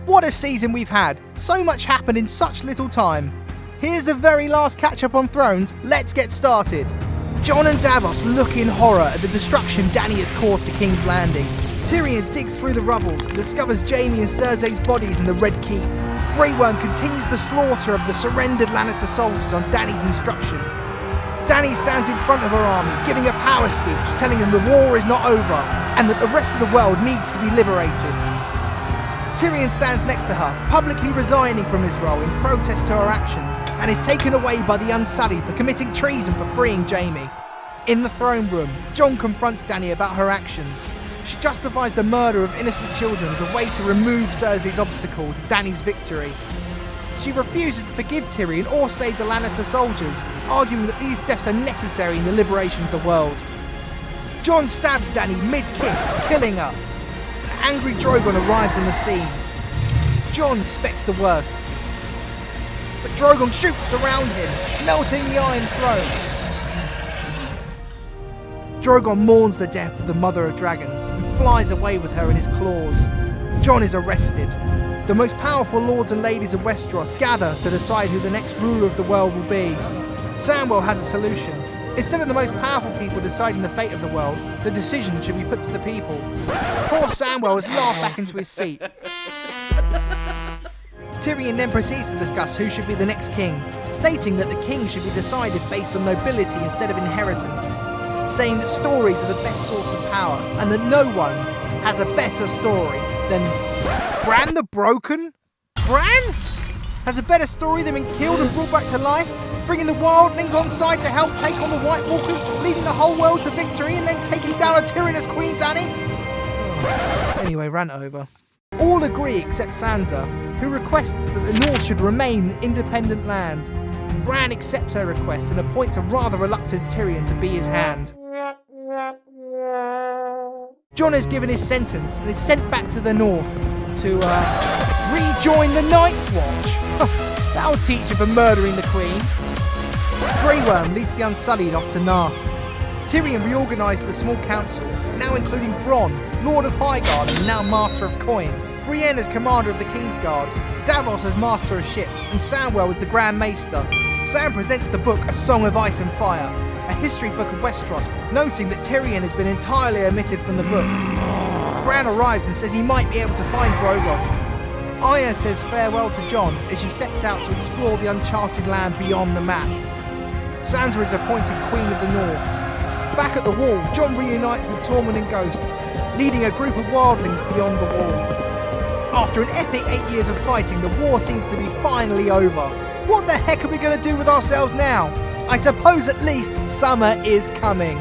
What a season we've had! So much happened in such little time. Here's the very last catch-up on Thrones. Let's get started. Jon and Davos look in horror at the destruction Dany has caused to King's Landing. Tyrion digs through the rubbles and discovers Jaime and Cersei's bodies in the Red Keep. Grey Worm continues the slaughter of the surrendered Lannister soldiers on Dany's instruction. Dany stands in front of her army, giving a power speech, telling them the war is not over and that the rest of the world needs to be liberated. Tyrion stands next to her, publicly resigning from his role in protest to her actions, and is taken away by the Unsullied for committing treason for freeing Jaime. In the throne room, Jon confronts Dany about her actions. She justifies the murder of innocent children as a way to remove Cersei's obstacle to Dany's victory. She refuses to forgive Tyrion or save the Lannister soldiers, arguing that these deaths are necessary in the liberation of the world. Jon stabs Dany mid-kiss, killing her. An angry Drogon arrives on the scene. Jon expects the worst, but Drogon shoots around him, melting the Iron Throne. Drogon mourns the death of the Mother of Dragons and flies away with her in his claws. Jon is arrested. The most powerful lords and ladies of Westeros gather to decide who the next ruler of the world will be. Samwell has a solution. Instead of the most powerful people deciding the fate of the world, the decision should be put to the people. Poor Samwell has laughed back into his seat. Tyrion then proceeds to discuss who should be the next king, stating that the king should be decided based on nobility instead of inheritance, saying that stories are the best source of power and that no one has a better story than Bran the Broken? Bran has a better story than being killed and brought back to life, bringing the wildlings on side to help take on the White Walkers, leading the whole world to victory and then taking down a tyrannous Queen Dany? Anyway, rant over. All agree except Sansa, who requests that the North should remain an independent land. Bran accepts her request and appoints a rather reluctant Tyrion to be his hand. Jon is given his sentence and is sent back to the North to rejoin the Night's Watch. That'll teach him for murdering the Queen. Grey Worm leads the Unsullied off to Narth. Tyrion reorganised the small council, now including Bronn, Lord of Highgarden and now Master of Coin, Brienne as Commander of the Kingsguard, Davos as Master of Ships, and Samwell as the Grand Maester. Sam presents the book A Song of Ice and Fire, a history book of Westeros, noting that Tyrion has been entirely omitted from the book. Bran arrives and says he might be able to find Drogon. Arya says farewell to Jon as she sets out to explore the uncharted land beyond the map. Sansa is appointed Queen of the North. Back at the Wall, Jon reunites with Tormund and Ghost, leading a group of wildlings beyond the wall. After an epic 8 years of fighting, the war seems to be finally over. What the heck are we going to do with ourselves now? I suppose at least summer is coming.